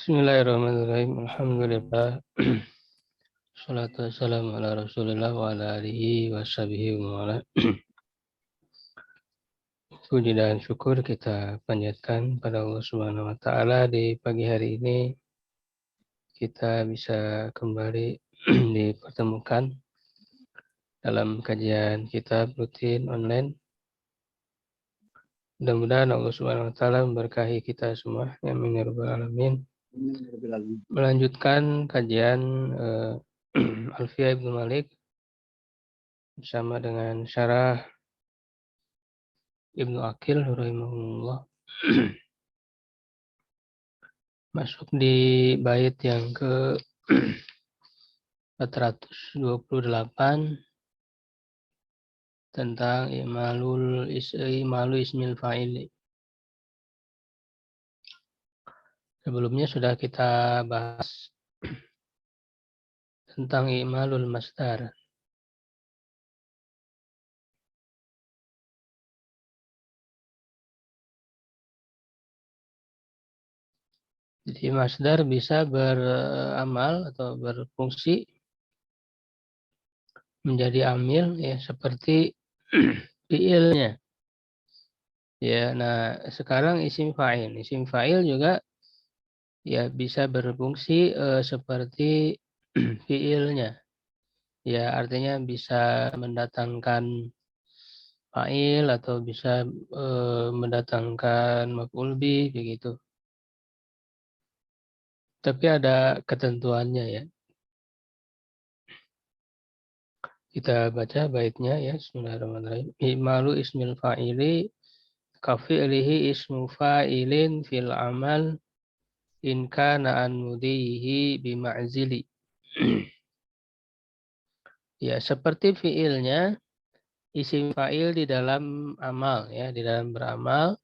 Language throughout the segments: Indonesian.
Bismillahirrahmanirrahim. Alhamdulillah. Salatu wassalamu ala Rasulillah wa ala alihi wa sahbihi wa ala. Puji dan syukur kita panjatkan pada Allah Subhanahu wa taala di pagi hari ini kita bisa kembali dipertemukan dalam kajian kitab rutin online. Mudah-mudahan Allah Subhanahu wa taala memberkahi kita semua. Amin ya rabbal alamin. Melanjutkan kajian Alfiyah Ibnu Malik bersama dengan syarah Ibnu Aqil rahimahullah. Masuk di bait yang ke 428 tentang imalu ismil fa'il. Sebelumnya sudah kita bahas tentang imalul masdar. Jadi masdar bisa beramal atau berfungsi menjadi amil ya seperti fiilnya. Ya, nah sekarang isim fa'il. Isim fa'il juga ya bisa berfungsi seperti fiilnya. Ya, artinya bisa mendatangkan fa'il atau bisa mendatangkan maf'ul bih begitu. Tapi ada ketentuannya ya. Kita baca baitnya ya. Bismillahirrahmanirrahim. Imalu ismil fa'ili kafi'lihi ismu fa'ilin fil amal in kana an mudihi bima'zili. Ya, seperti fiilnya isim fa'il di dalam amal ya, di dalam beramal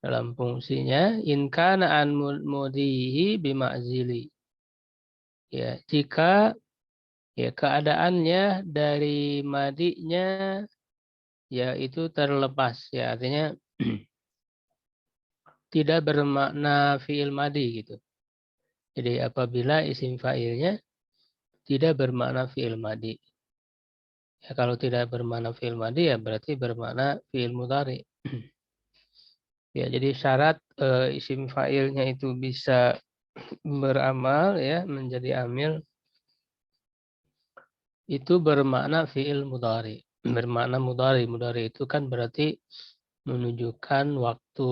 dalam fungsinya in kana an mudihi bima'zili. Ya, jika ya keadaannya dari madinya ya itu terlepas ya, artinya tidak bermakna fiil madi gitu. Jadi apabila isim fa'ilnya tidak bermakna fiil madi. Ya, kalau tidak bermakna fiil madi ya berarti bermakna fiil mudhari. Ya, jadi syarat isim fa'ilnya itu bisa beramal ya menjadi amil itu bermakna fiil mudhari. Bermakna mudhari. Mudhari itu kan berarti menunjukkan waktu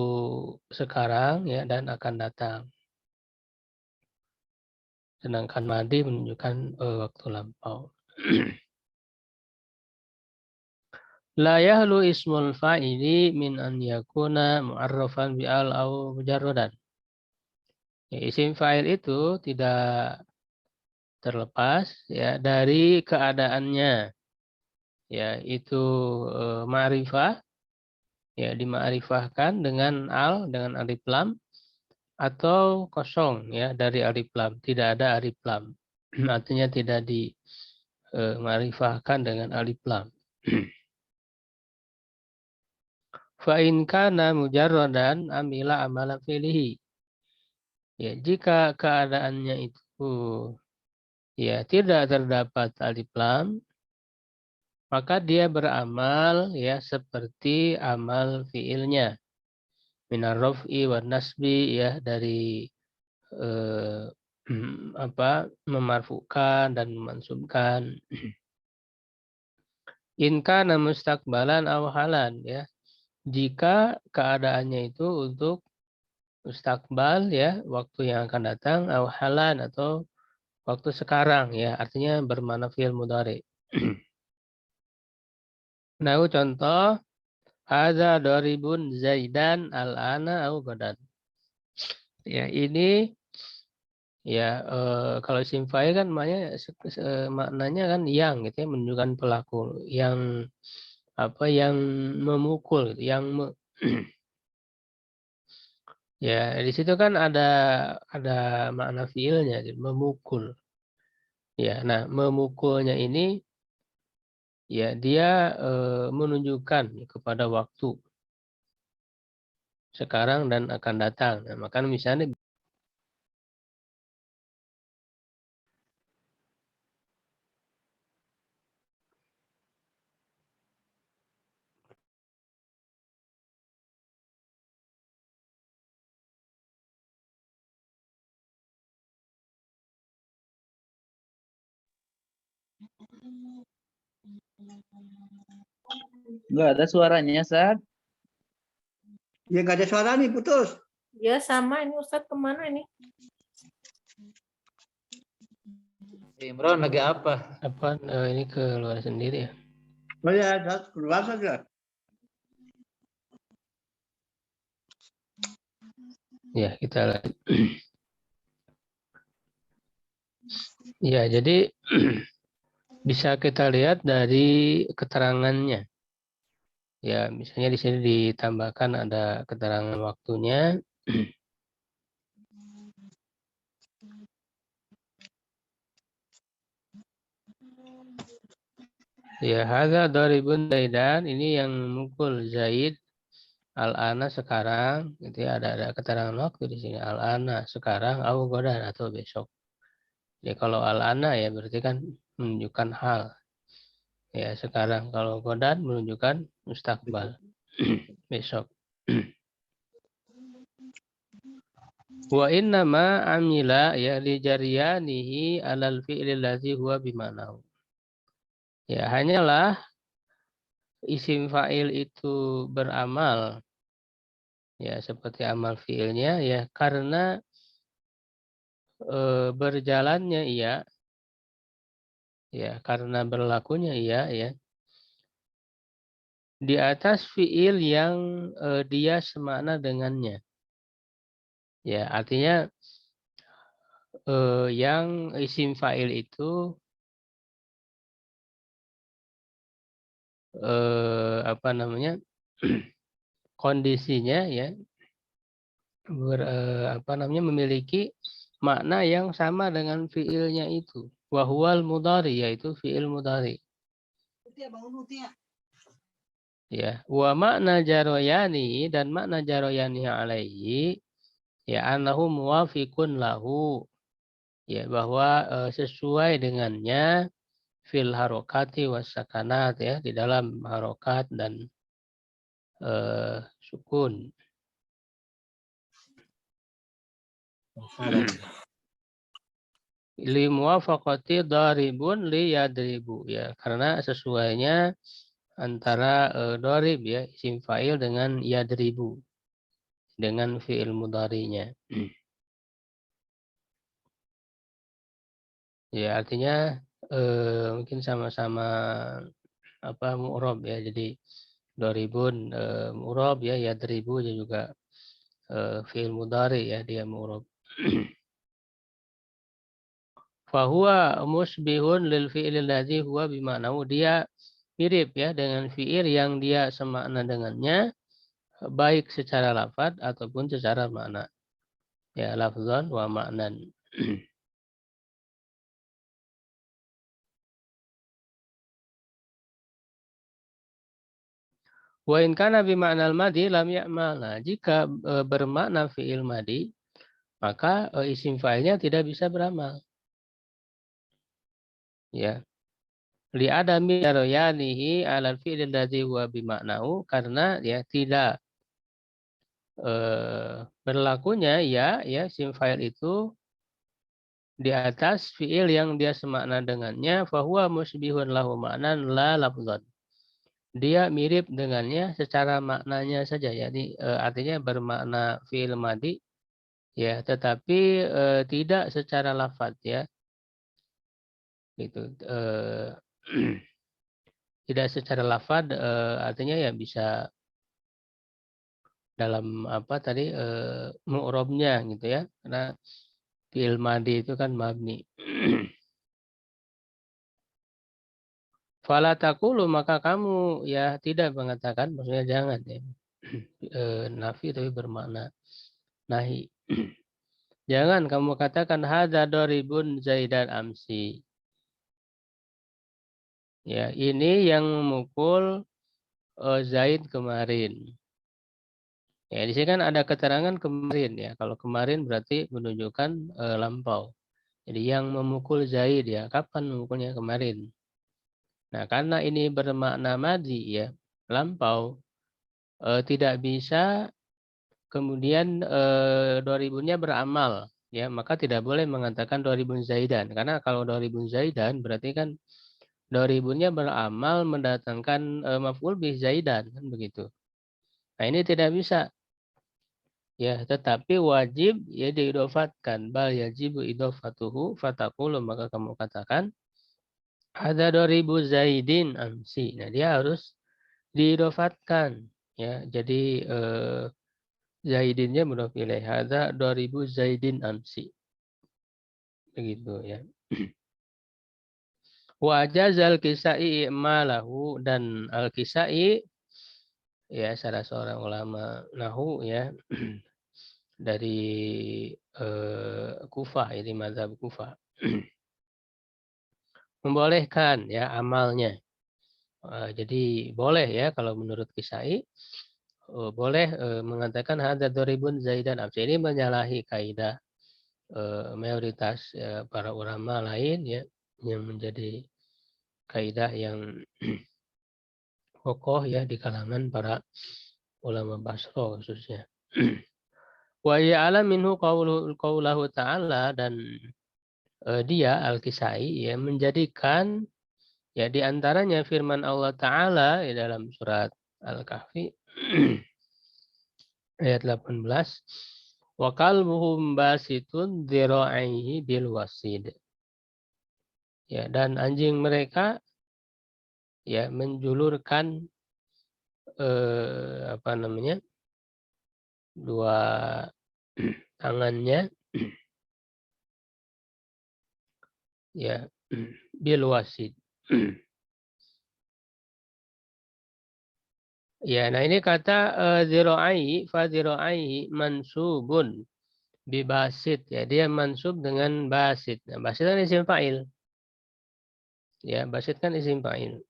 sekarang ya dan akan datang. Sedangkan madi menunjukkan waktu lampau. La yahlu ismul fa'ili min an yakuna mu'arrafan bi'al au mujarradan. Ya, isim fa'il itu tidak terlepas ya dari keadaannya yaitu ma'rifah ya dima'rifahkan dengan dengan alif lam atau kosong ya dari alif lam, tidak ada alif lam. Artinya tidak dima'rifahkan dengan alif lam. Fa in kana mujarradan amila amala fi'lihi. Ya, jika keadaannya itu ya tidak terdapat alif lam, maka dia beramal ya seperti amal fiilnya. Minar raf'i wa nasbi ya dari memarfukan dan memansubkan. In kana mustaqbalan aw halan ya. Jika keadaannya itu untuk mustakbal ya, waktu yang akan datang, aw halan atau waktu sekarang ya, artinya bermakna fi'il mudhari. Nah, contoh hadza daribun zaidan al-ana au gadan. Ya, ini ya kalau isim fa'il kan maknanya kan yang gitu ya, menunjukkan pelaku yang yang memukul gitu, ya di situ kan ada makna fiilnya gitu, memukul. Ya, nah memukulnya ini ya dia menunjukkan kepada waktu sekarang dan akan datang. Nah, maka misalnya Nggak ada suaranya, Sad. Ya nggak ada suara nih, putus. Ya sama ini Ustadz kemana ini? Imron lagi apa? Apa ini keluar sendiri ya? Oh ya, keluar saja. Ya, kita lanjut. Ya, jadi bisa kita lihat dari keterangannya. Ya, misalnya di sini ditambahkan ada keterangan waktunya. Ya, hadza daribun Zaidan, ini yang memukul Zaid al-ana sekarang, gitu ya, ada keterangan waktu di sini al-ana sekarang, au godan atau besok. Ya, kalau al-ana ya berarti kan menunjukkan hal. Ya, sekarang kalau godan menunjukkan mustakbal. Besok. Wa inna ma amila ya li jariyanihi alal fi'li allazi huwa bimanahu. Ya, hanyalah isim fa'il itu beramal ya seperti amal fi'ilnya ya karena berjalannya ia ya karena berlakunya ia ya di atas fi'il yang dia semakna dengannya. Ya, artinya yang isim fa'il itu apa namanya kondisinya ya memiliki makna yang sama dengan fiilnya itu. Wahwal mudhari yaitu fiil mudhari. Ya, wa makna jaroyani dan makna jaroyani alaihi ya annahu muwafiqun lahu. Ya, bahwa sesuai dengannya fil harokati was sakanat ya di dalam harokat dan sukun. Li muwafaqati daribun li yadribu ya karena sesuainya antara darib ya isim fa'il dengan yadribu dengan fi'il mudhari'nya. Ya artinya mungkin sama-sama apa mu'rab ya jadi daribun mu'rab ya yadribu juga fi'il mudhari ya dia mu'rab. Fahuwa musbihun lil fi'il alladzi huwa bima'nahu dia mirip ya dengan fi'il yang dia semakna dengannya baik secara lafaz ataupun secara makna. Ya lafzan wa ma'nan. Wa in kana bi ma'nal madi lam ya'mal. Nah, jika bermakna fi'il madi, maka isim fa'ilnya tidak bisa beramal. Ya. Li adami yaroyanihi 'alal fi'il alladzi huwa bi ma'nahu karena ya tidak berlakunya ya isim fa'il itu di atas fi'il yang dia semakna dengannya fahuwa musbihun lahu ma'nan la lafzan. Dia mirip dengannya secara maknanya saja, jadi artinya bermakna fi'il madi ya, tetapi tidak secara lafaz ya, gitu. Tidak secara lafaz artinya ya bisa dalam apa tadi mu'rabnya gitu ya, karena fi'il madi itu kan mabni. Fala taqulu maka kamu ya tidak mengatakan, maksudnya jangan ya. Nafi tapi bermakna nahi. Jangan kamu katakan hadza daribun Zaidan amsi. Ya, ini yang memukul Zaid kemarin. Ya, di sini kan ada keterangan kemarin ya. Kalau kemarin berarti menunjukkan lampau. Jadi yang memukul Zaid ya, kapan memukulnya kemarin? Nah, karena ini bermakna madi ya, lampau, tidak bisa kemudian 2000-nya beramal ya, maka tidak boleh mengatakan 2000 Zaidan karena kalau 2000 Zaidan berarti kan Doribunnya beramal mendatangkan maf'ul bih Zaidan, kan begitu. Nah, ini tidak bisa. Ya, tetapi wajib ya diidofatkan. Bal yajibu idofatuhu fataqulu, maka kamu katakan ada doribu Zaidin amsi. Nah, dia harus diidofatkan. Ya, jadi Zaidinnya mudhof ilaih. Ada doribu Zaidin amsi. Begitu ya. Wa ajazal kisai malahu, dan al-kisai ya salah seorang ulama nahu ya dari Kufah, ini mazhab Kufah. Membolehkan ya amalnya. Jadi boleh ya kalau menurut Kisai boleh mengatakan hadza doribun Zaidan amsi. Ini menyalahi kaidah mayoritas para ulama lain ya, yang menjadi kaidah yang kokoh ya di kalangan para ulama Basra khususnya. Wa ya'lam minhu qaulahu ta'ala, dan dia Al-Kisai ya menjadikan ya di antaranya firman Allah Ta'ala ya, dalam surat Al-Kahfi ayat 18, wa qalbuhum basitun dzira'ihi bil wasid. Ya, dan anjing mereka ya menjulurkan dua tangannya ya bil wasid. Ya, nah ini kata dzira'i fa dzira'i mansubun bi basit ya, dia mansub dengan basit. Nah, basit kan isim fa'il. Ya, basit kan isim fa'il.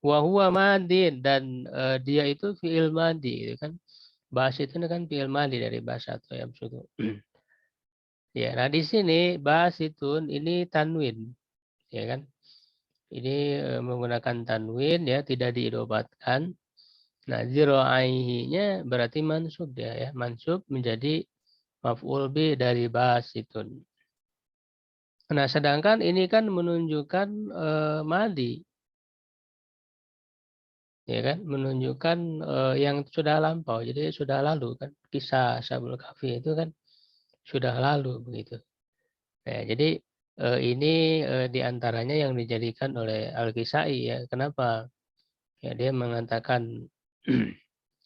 Wa huwa madin, dan dia itu fi'il madi gitu kan. Basit itu kan fi'il madi dari bahasa atau yang sudah. Ya, nah di sini basitun ini tanwin, ya kan? Ini menggunakan tanwin ya, tidak diidobatkan. Nah, dzira'ihi-nya berarti mansub ya, mansub menjadi maf'ul bi dari basitun. Nah, sedangkan ini kan menunjukkan madi, ya kan? Menunjukkan yang sudah lampau. Jadi sudah lalu kan, kisah Ashabul Kahfi itu kan sudah lalu begitu. Ya, jadi ini diantaranya yang dijadikan oleh Al-Kisai ya. Kenapa? Ya, dia mengatakan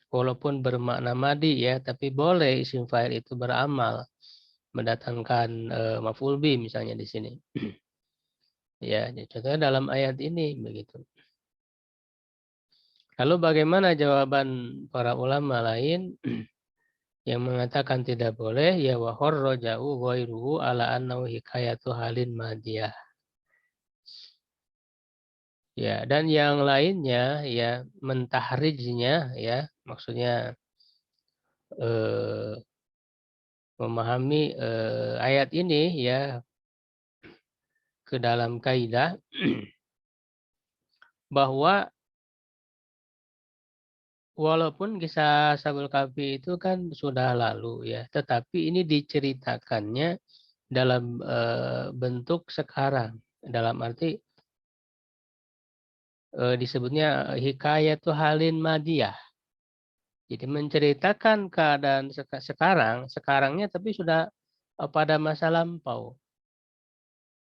walaupun bermakna madi ya, tapi boleh isim fa'il itu beramal mendatangkan maf'ul bi misalnya di sini. Ya, contohnya dalam ayat ini begitu. Lalu bagaimana jawaban para ulama lain yang mengatakan tidak boleh? Ya wa kharraja'u ghairuhu ala annahu hikayatu halin madiyah. Ya, dan yang lainnya ya mentahrijnya ya, maksudnya memahami ayat ini ya ke dalam kaidah bahwa walaupun kisah Ashabul Kahfi itu kan sudah lalu ya, tetapi ini diceritakannya dalam bentuk sekarang. Dalam arti disebutnya hikayatu halin madiyah. Jadi menceritakan keadaan sekarangnya tapi sudah pada masa lampau.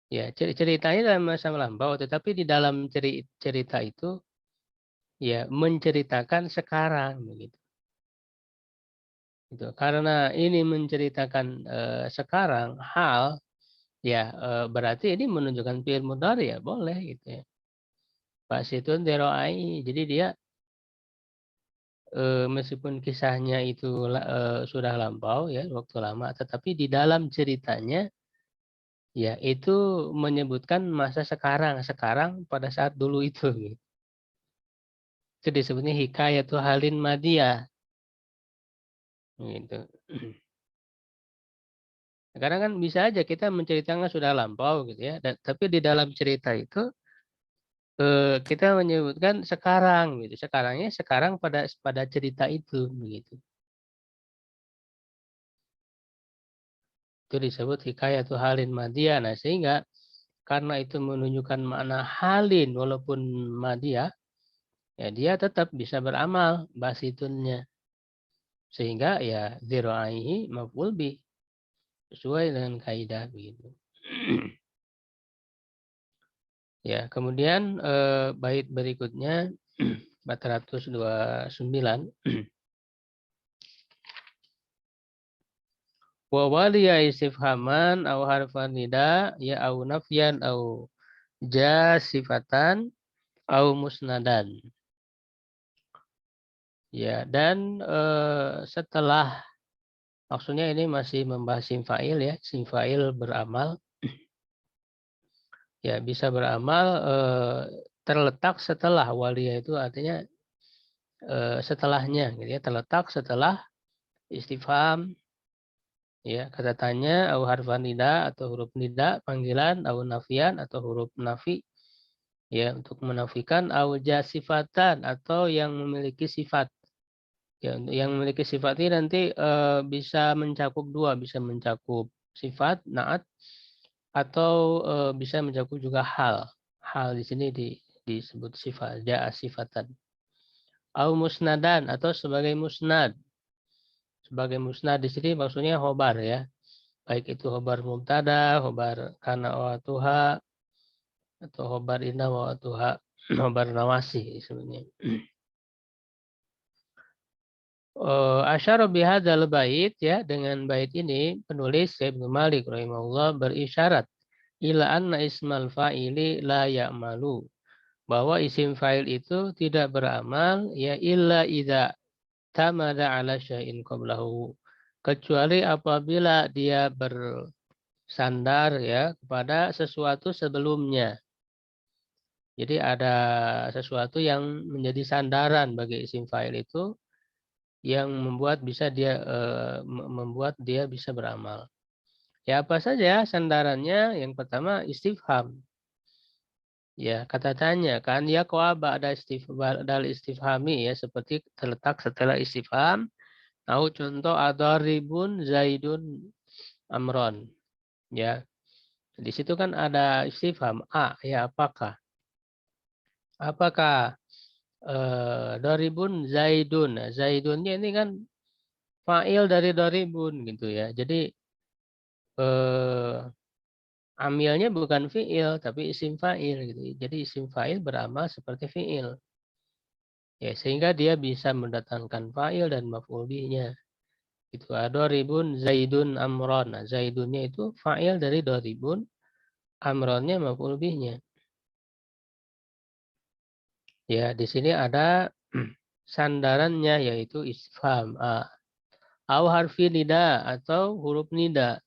Ya, ceritanya dalam masa lampau, tetapi di dalam cerita itu ya menceritakan sekarang begitu. Gitu. Karena ini menceritakan sekarang hal ya berarti ini menunjukkan fi'il mudhari ya boleh gitu ya. Fasitun diro'ai. Jadi dia meskipun kisahnya itu sudah lampau ya waktu lama, tetapi di dalam ceritanya ya itu menyebutkan masa sekarang pada saat dulu itu. Gitu. Itu disebutnya hikayatu halin madiyah. Gitu. Karena kan bisa aja kita menceritakan sudah lampau gitu ya, tapi di dalam cerita itu kita menyebutkan sekarang gitu. Sekarangnya sekarang pada cerita itu begitu. Itu disebut hikayatu halin madiyah. Nah, sehingga karena itu menunjukkan makna halin walaupun madiyah, ya dia tetap bisa beramal basitunnya. Sehingga ya dziraihi maf'ul bih sesuai dengan kaidah begitu. Ya, kemudian bait berikutnya 429. Wa waliya istifhaman au harfan nida ya au nafyan au jasifatan au musnadan. Ya, dan setelah, maksudnya ini masih membahas isim fa'il ya, isim fa'il beramal. Ya, bisa beramal terletak setelah waliya itu artinya setelahnya gitu ya, terletak setelah istifham ya, kata tanya, au harfan nida atau huruf nida panggilan, au nafian atau huruf nafi ya untuk menafikan, au jasifatan atau yang memiliki sifat. Ya, yang memiliki sifat ini nanti bisa mencakup dua, bisa mencakup sifat naat atau bisa mencakup juga hal. Hal di sini disebut sifat, jaa sifatan. Au musnadan atau sebagai musnad. Sebagai musnad di sini maksudnya khobar ya. Baik itu khobar mubtada, khobar kana wa tuha, atau khobar inna wa tuha, khobar nawasi sebenarnya. Asyara bihadzal bait ya, dengan bait ini penulis Ibnu Malik rahimahullah berisyarat ila anna ismal fa'ili la ya'malu, bahwa isim fa'il itu tidak beramal ya illa idza tamada ala syai'in qablahu, kecuali apabila dia bersandar ya kepada sesuatu sebelumnya. Jadi ada sesuatu yang menjadi sandaran bagi isim fa'il itu yang membuat dia bisa beramal. Ya apa saja sandarannya? Yang pertama istifham. Ya, kata tanya kan ya ada istifhami ya, seperti terletak setelah istifham. Tahu contoh adaribun zaidun amron. Ya. Di situ kan ada istifham ya apakah? Apakah daribun zaidun. Nah, zaidunnya ini kan fa'il dari daribun gitu ya. Jadi amilnya bukan fi'il tapi isim fa'il gitu. Jadi isim fa'il beramal seperti fi'il. Ya, sehingga dia bisa mendatangkan fa'il dan maf'ul bihnya. Itu daribun zaidun amron. Nah, zaidunnya itu fa'il dari daribun, amronnya maf'ul bihnya. Ya, di sini ada sandarannya yaitu istifham au harfi nida atau huruf nida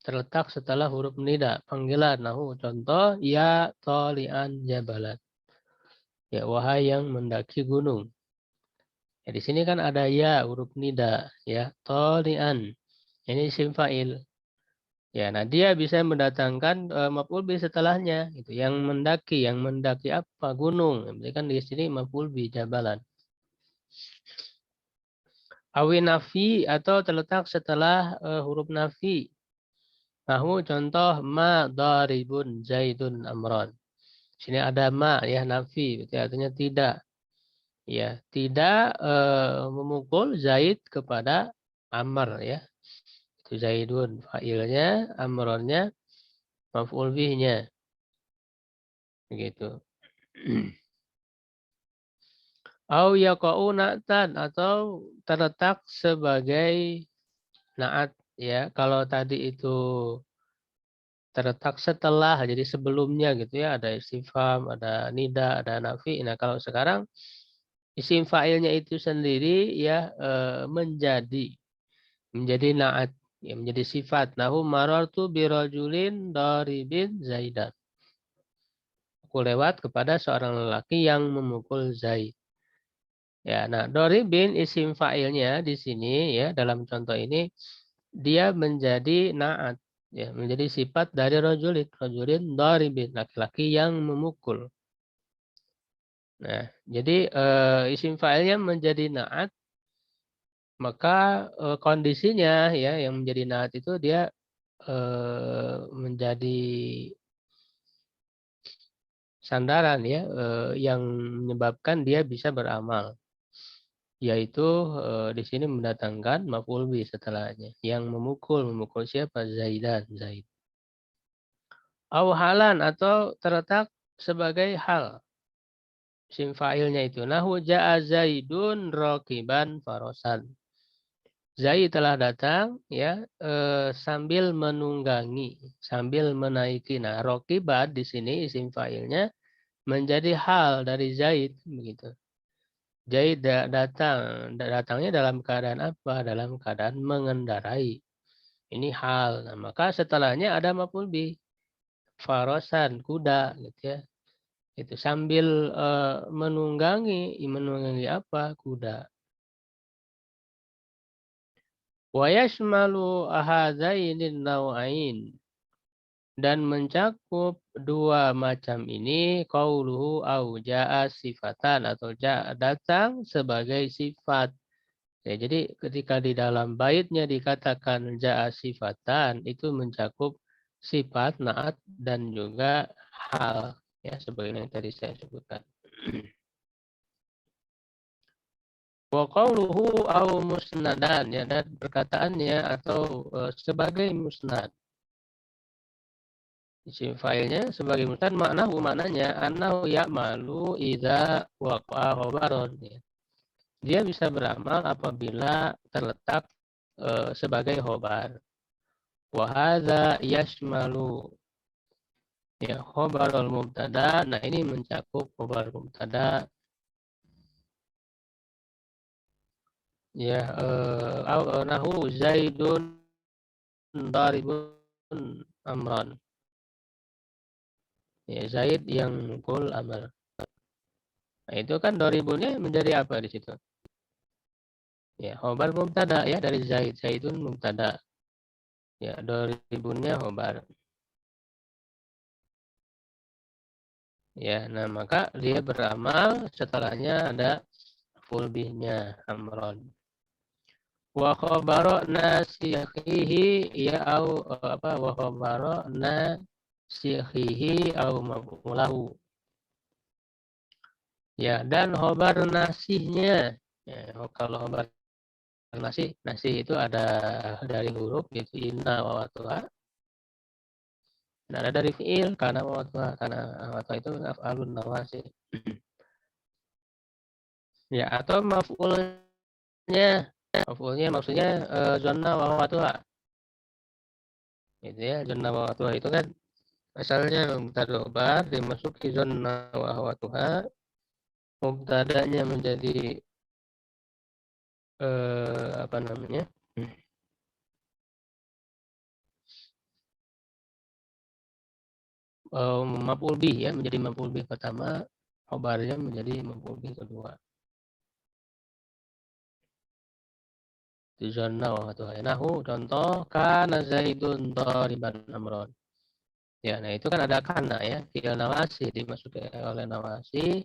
terletak setelah huruf nida panggilan. Nahu contoh ya tolian jabalan. Ya wahai yang mendaki gunung. Ya, di sini kan ada ya huruf nida ya tolian. Ini isim fa'il. Ya, nah dia bisa mendatangkan maf'ul bi setelahnya itu yang mendaki apa gunung. Berarti kan di sini maf'ul bi jabalan. Awi nafi atau terletak setelah huruf nafi. Nahu contoh ma daribun zaidun amron. Sini ada ma ya nafi, berarti artinya tidak. Ya, tidak memukul Zaid kepada Amr ya. Itu Zaidun fa'ilnya, Amronnya maf'ul bihnya. Begitu. Au yaqa'u na'tan atau terletak sebagai naat ya. Kalau tadi itu terletak setelah, jadi sebelumnya gitu ya, ada istifham, ada nida, ada nafi. Nah, kalau sekarang isim fa'ilnya itu sendiri ya menjadi naat ya, menjadi sifat. Nahu marartu birajulin daribin zaidan. Aku lewat kepada seorang lelaki yang memukul Zaid. Ya, nah daribin isim fa'ilnya di sini ya, dalam contoh ini dia menjadi naat ya, menjadi sifat dari rajulin. Rajulin daribin, laki-laki yang memukul. Nah, jadi isim fa'ilnya menjadi naat, maka kondisinya ya yang menjadi naat itu dia menjadi sandaran ya yang menyebabkan dia bisa beramal. Yaitu di sini mendatangkan maf'ul bih setelahnya. Yang memukul siapa? Zaidan, Zaid. Au halan atau terletak sebagai hal. Isim fa'ilnya itu. Nahu ja'a Zaidun raqiban farasan. Zaid telah datang ya sambil menunggangi, sambil menaiki. Nah, raqiban di sini isim fa'ilnya menjadi hal dari Zaid begitu. Zaid datangnya dalam keadaan apa? Dalam keadaan mengendarai. Ini hal. Nah, maka setelahnya ada maf'ul bih. Farasan, kuda gitu ya. Itu sambil menunggangi apa? Kuda. Wa yashmalu ahadzainin naw'ain. Dan mencakup dua macam ini qauluhu au ja'a sifatan atau ja'a datang sebagai sifat. Ya, jadi ketika di dalam baitnya dikatakan ja'a sifatan itu mencakup sifat, naat dan juga hal ya sebagaimana yang tadi saya sebutkan. Wa qauluhu au musnadan ya dan perkataannya atau sebagai musnad. Isim fa'ilnya sebagai musnad maknanya annahu ya'malu idza waqa'a khabaron ya. Dia bisa beramal apabila terletak sebagai khobar. Wa hadza yashmalu ya khobarul mubtada. Nah, ini mencakup khobar mubtada ya nahu Zaidun daribun amran. Ya, Zaid yang mukul Amr. Nah, itu kan doribunnya menjadi apa di situ? Ya, khobar mubtada ya dari Zaid. Zaidun mubtada. Ya, doribunnya khobar. Ya, nah maka dia beramal setelahnya ada maf'ul bihnya amron. Wa khabara nasikhihi ya au apa wa khabara nasikhihi au maf'ulahu. Ya, dan khobar nasihnya. Ya, kalau khobar nasih itu ada dari huruf yaitu inna wa watuha. Dan ada dari fi'il karena wa watuha, karena watuha itu af'alun nawasih. Ya, atau maf'ulnya maksudnya zonna wa watuha. Gitu ya, zonna wa watuha itu kan asalnya mubtada khobar dimasuki zonna wa watuha. Mubtadanya menjadi apa namanya? Maf'ul bih ya, menjadi maf'ul bih pertama, khobarnya menjadi maf'ul bih kedua. Di zona waktu nahu contoh kana Zaidun dariban amron. Ya, nah itu kan ada kana ya, fi'il nawasi dimasuki oleh nawasi.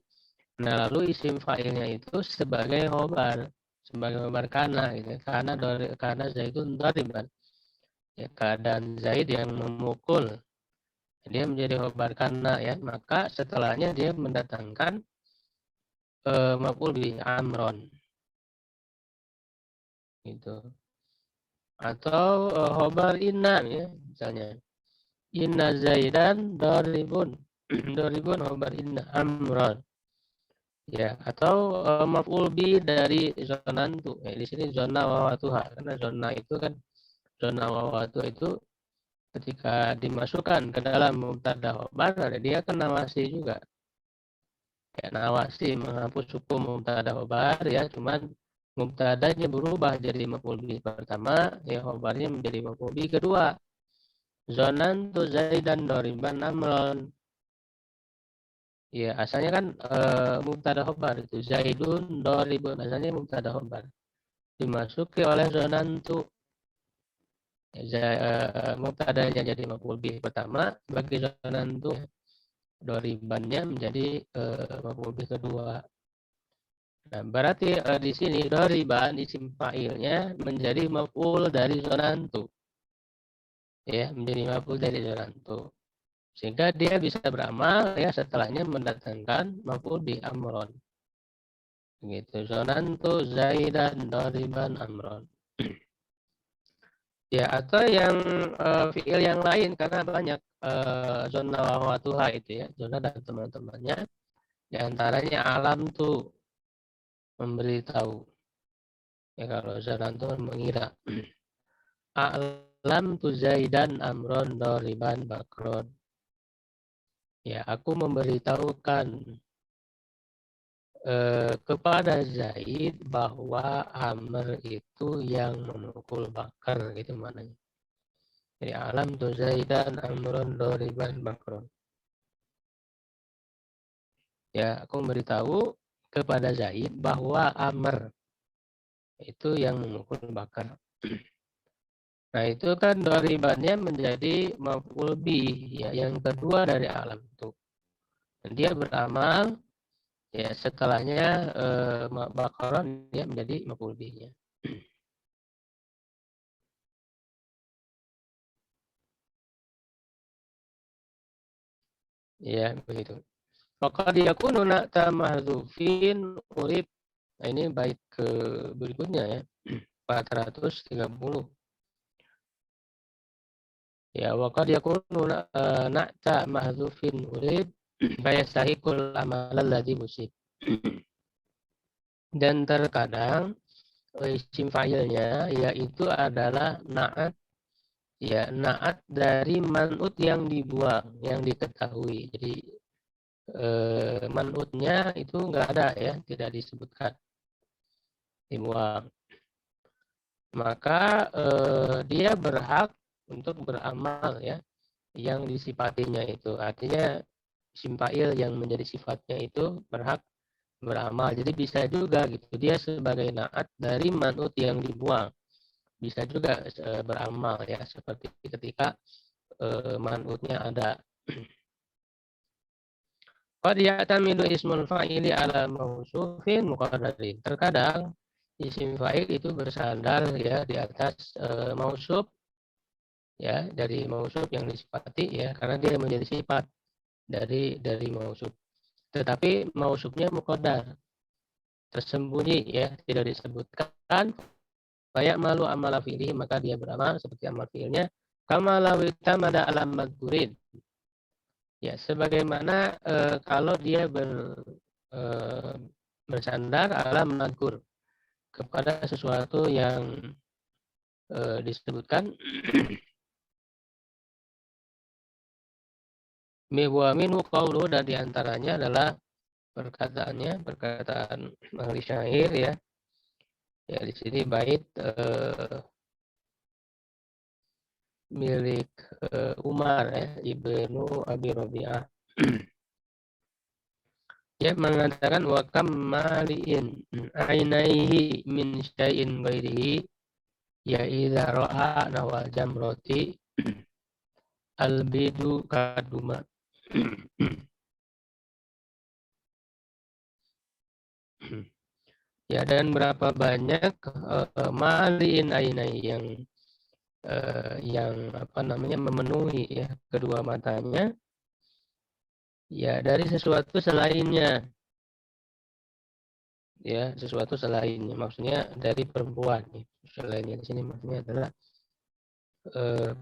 Nah, lalu isim fa'ilnya itu sebagai khobar kana gitu. Kana Zaidun dariban. Ya, keadaan Zaid yang memukul. Dia menjadi khobar kana ya, maka setelahnya dia mendatangkan maf'ul bih amron. Gitu. Atau khobar inna ya, misalnya. Inna Zaidan daribun. Daribun khobar inna amron. Ya, atau maf'ul bi dari zonantu. Ya, di sini zona wawatuha karena zona itu kan zona wawatuha itu ketika dimasukkan ke dalam mubtada khobar dia kan nawasi juga. Ya, nawasi menghapus hukum mubtada khobar ya, cuman mubtadanya berubah jadi maf'ul bi pertama, ya khobarnya menjadi maf'ul bi kedua. Zonantu Zaidan dariban amron. Ya, asalnya kan mubtada khobar itu Zaidun daribun, asalnya mubtada khobar. Dimasuki oleh zonantu. Mubtadanya jadi maf'ul bih pertama, bagi zonantu daribannya menjadi maf'ul bih kedua. Nah, berarti di sini dariban isim fa'ilnya menjadi maf'ul dari zonantu. Ya, menjadi maf'ul dari zonantu. Sehingga dia bisa beramal ya setelahnya mendatangkan maf'ul bih amron. Gitu. Zonantu Zaidan doriban amron. Ya, atau yang fiil yang lain karena banyak zona wahwatuha itu ya, zona dan teman-temannya. Di antaranya alam tuh memberitahu. Ya kalau zona itu mengira. Alam tu Zaidan amron doriban bakron. Ya, aku memberitahukan kepada Zaid bahwa Amr itu yang memukul Bakar gitu maknanya. Jadi alam tu Zaidan amron doriban bakron. Ya, aku memberitahu kepada Zaid bahwa Amr itu yang memukul Bakar. Nah, itu kan doribannya menjadi maf'ul bih ya, yang kedua dari alam itu. Dan dia beramal ya setelahnya Bakaron dia menjadi maf'ul bihnya. Ya, begitu. Faqad yakunu na'ta mahdzufin urib. Nah, ini bait ke berikutnya ya. 430. Ya, waqad yakunu na'ta mahdzufin urib fayastahiqul amal alladhi musib. Dan terkadang isim fa'ilnya yaitu adalah na'at ya, na'at dari man'ut yang dibuang, yang diketahui. Jadi man'utnya itu enggak ada ya, tidak disebutkan, dibuang. Maka dia berhak untuk beramal ya, yang disifatinya itu. Artinya isim fa'il yang menjadi sifatnya itu berhak beramal. Jadi bisa juga gitu, dia sebagai na'at dari man'ut yang dibuang. Bisa juga beramal ya, seperti ketika man'utnya ada. Qad ya'tamidu ismul fa'ili ala mausufin muqaddarin. Terkadang isim fa'il itu bersandar ya di atas mausuf ya, dari mausuf yang disifati ya, karena dia menjadi sifat dari mausuf. Tetapi mausufnya muqaddar, tersembunyi ya, tidak disebutkan. Kayak malu amal fi'li, maka dia beramal seperti amal fi'ilnya. Kama lawita mada alam madkurin. Ya, sebagaimana kalau dia bersandar alam madkur kepada sesuatu yang disebutkan. Wa minhu qawlu, dan diantaranya adalah perkataan ahli syair ya. Ya, di sini bait milik Umar ya, Ibnu Abi Rabi'ah. Dia mengatakan wa kam mali'in ainaihi min syai'in ghairihi ya idza ra'a nawal jamrati albidu kaduma. Ya, dan berapa banyak mali'in ainai yang apa namanya memenuhi ya kedua matanya ya dari sesuatu selainnya ya, sesuatu selainnya maksudnya dari perempuan ya. Selainnya di sini maksudnya adalah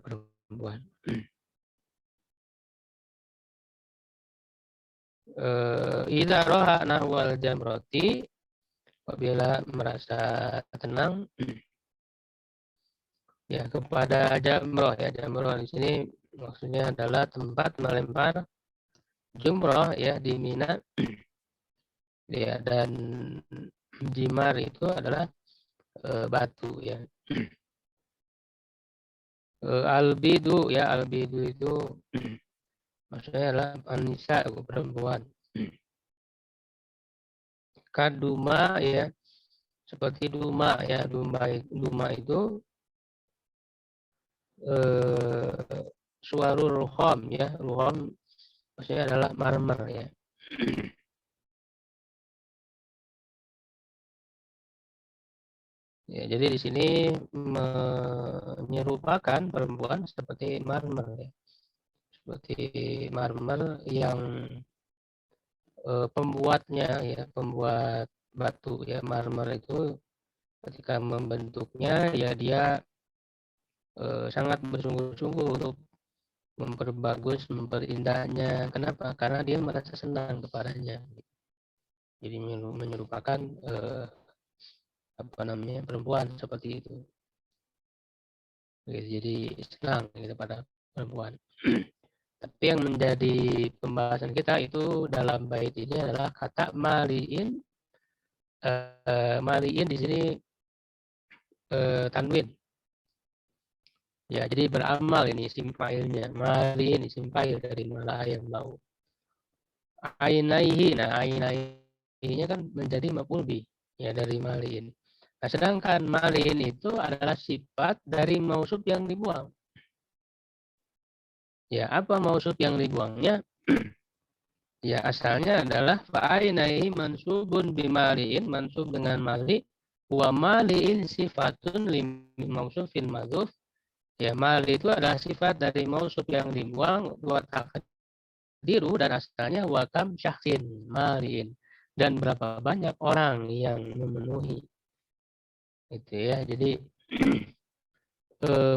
perempuan. Idza raha nahwal jamrati, apabila merasa tenang ya kepada jamroh ya. Jamroh di sini maksudnya adalah tempat melempar jumroh ya di Mina ya, dan jimar itu adalah batu ya. Albidu ya, albidu itu maksudnya adalah anisa, perempuan. Kaduma ya, seperti duma ya, duma itu suarul ruham ya, ruham maksudnya adalah marmer ya. Ya, jadi di sini menyerupakan perempuan seperti marmer ya. seperti marmer yang pembuatnya ya, pembuat batu ya, marmer itu ketika membentuknya ya dia sangat bersungguh-sungguh untuk memperbagus, memperindahnya. Kenapa? Karena dia merasa senang kepadanya. Jadi menyerupakan apa namanya, perempuan seperti itu. Jadi senang gitu pada perempuan. Tapi yang menjadi pembahasan kita itu dalam bait ini adalah kata maliin. Maliin di sini tanwin. Ya, jadi beramal ini isim fa'ilnya. Maliin isim fa'il dari malah yang mau. Ainaihi, nah ainaihi-nya kan menjadi maf'ul bih ya dari maliin. Nah, sedangkan maliin itu adalah sifat dari mausuf yang dibuang. Ya, apa mausuf yang dibuangnya? Ya, asalnya adalah fa'ainaihi mansubun bimaliin, mansub dengan mali, wa maliin sifatun mausufin madzuf. Ya, mali itu adalah sifat dari mausuf yang dibuang, wa taqdiru, dan asalnya wa kam syahsin maliin. Dan berapa banyak orang yang memenuhi. Itu ya, jadi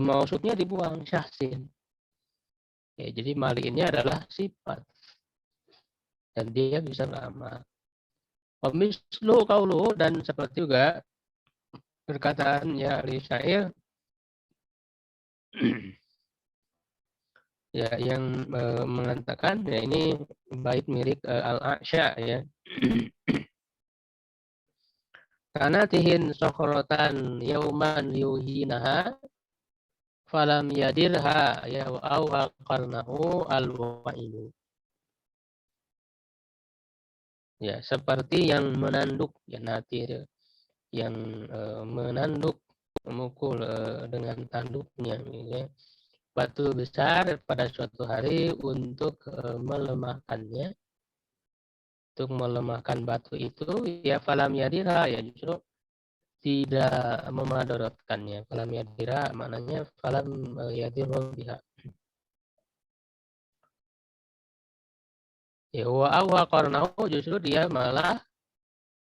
mausufnya dibuang syahsin. Ya, jadi mali ini adalah sifat dan dia bisa beramal. Mislu qauluhu, dan seperti juga perkataan ya li syair ya yang mengatakan ya ini bait milik Al-A'sya ya. Karena tihin sokhrotan yauman yuhinaha falam yadirha ya au aqarnahu al-wa'ilu. Ya, seperti yang menanduk ya natir, yang menanduk, memukul dengan tanduknya ya, batu besar pada suatu hari untuk melemahkannya, untuk melemahkan batu itu ya falam yadira, ya justru tidak memadaratkannya. Falam yadira maknanya falam yadiru biha. Ya wa awwa qarnahu, justru dia malah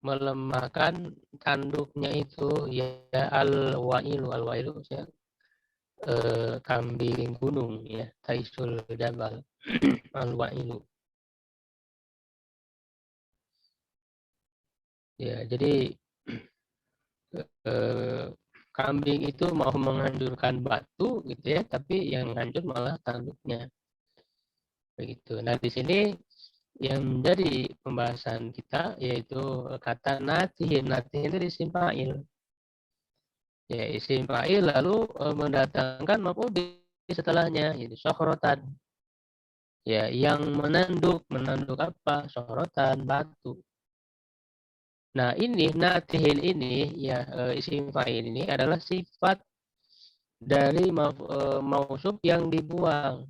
melemahkan tanduknya itu ya al-wailu ya, kambing gunung ya, taisul jabal al-wailu. Ya, jadi kambing itu mau menghancurkan batu gitu ya, tapi yang hancur malah tanduknya. Begitu. Nah, di sini yang menjadi pembahasan kita yaitu kata natihin. Natihin itu isim fa'il. Ya, isim fa'il lalu mendatangkan maf'ul bih setelahnya, yaitu sokhrotan. Ya, yang menanduk apa? Sokhrotan, batu. Nah, ini natihin ini ya, isim fa'il ini adalah sifat dari mausuf yang dibuang.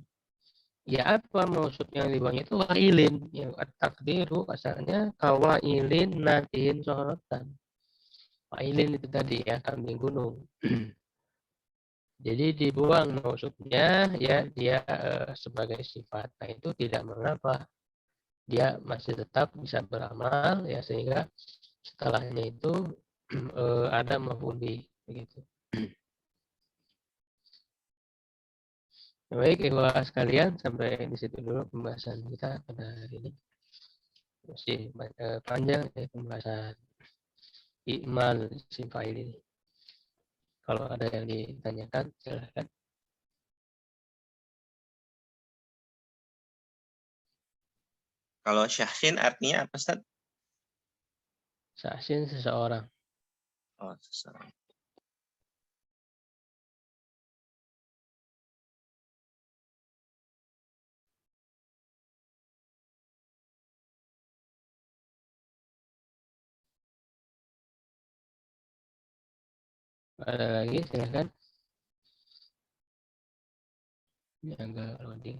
Ya, apa mausuf yang dibuang itu? Wa'ilin. Ya, takdiru asalnya kawailin natihin sokhrotan. Wa'ilin itu tadi ya, kambing gunung. Jadi dibuang mausufnya ya, dia sebagai sifat. Nah, itu tidak mengapa. Dia masih tetap bisa beramal ya, sehingga setelahnya itu ada maf'ul bih begitu. Baik, ikhwah sekalian, sampai di situ dulu pembahasan kita pada hari ini. Masih panjang ya pembahasan i'mal isim fa'il ini. Kalau ada yang ditanyakan, silahkan. Kalau syahsin artinya apa, Ustaz? Syahsin seseorang. Oh, seseorang. Ada lagi, silahkan. Ini agak loading.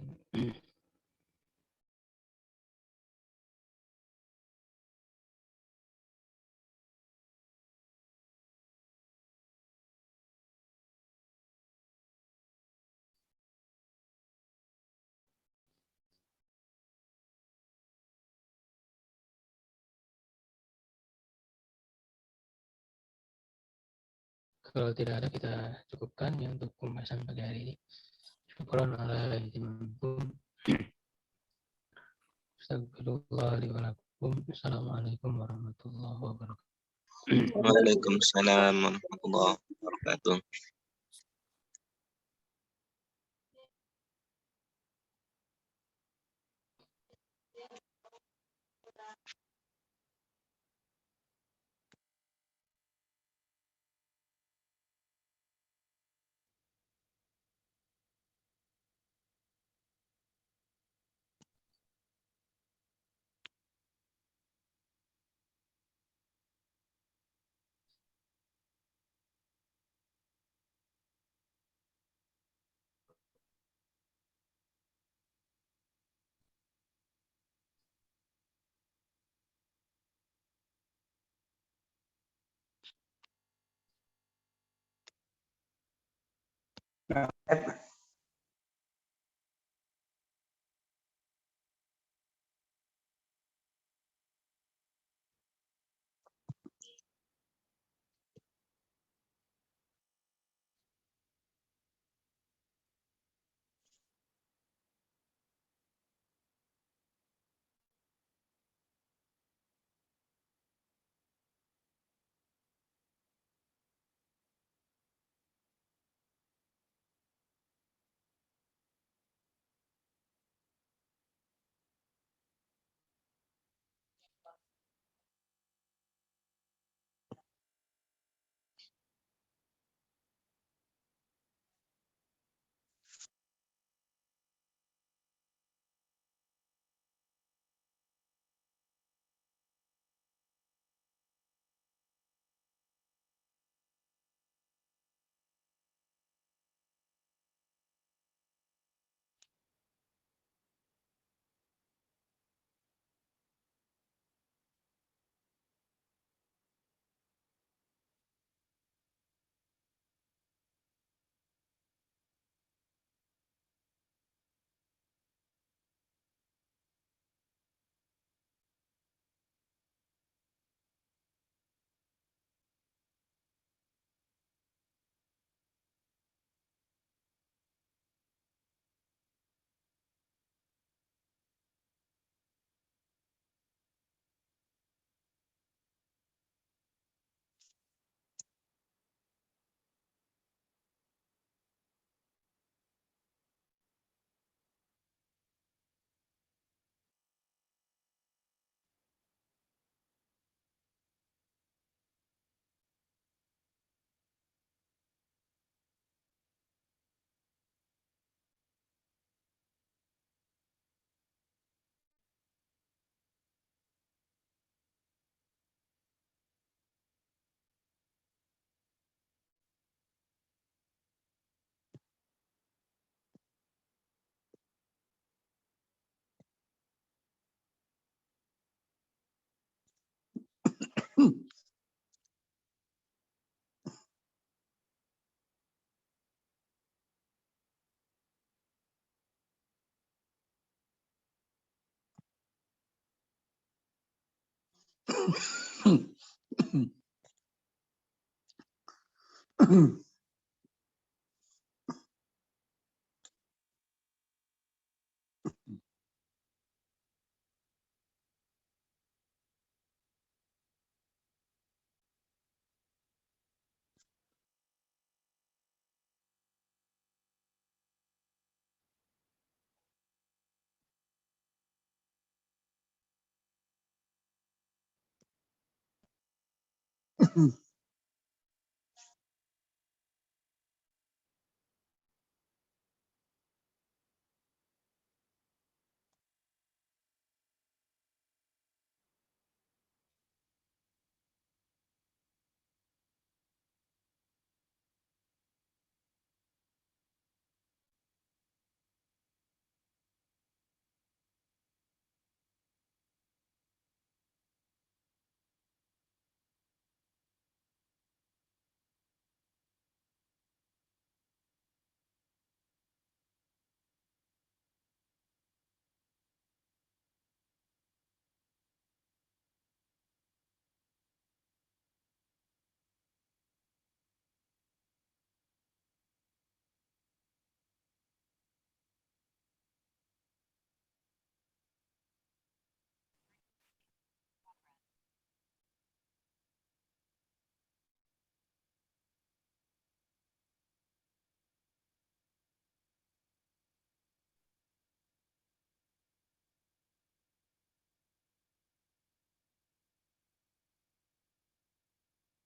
kalau tidak ada kita cukupkan ya untuk pembahasan pagi hari ini. Syukran ala ihtimamikum. Astagfirullah li wa lakum. Assalamualaikum warahmatullahi wabarakatuh. Waalaikumsalam warahmatullahi wabarakatuh.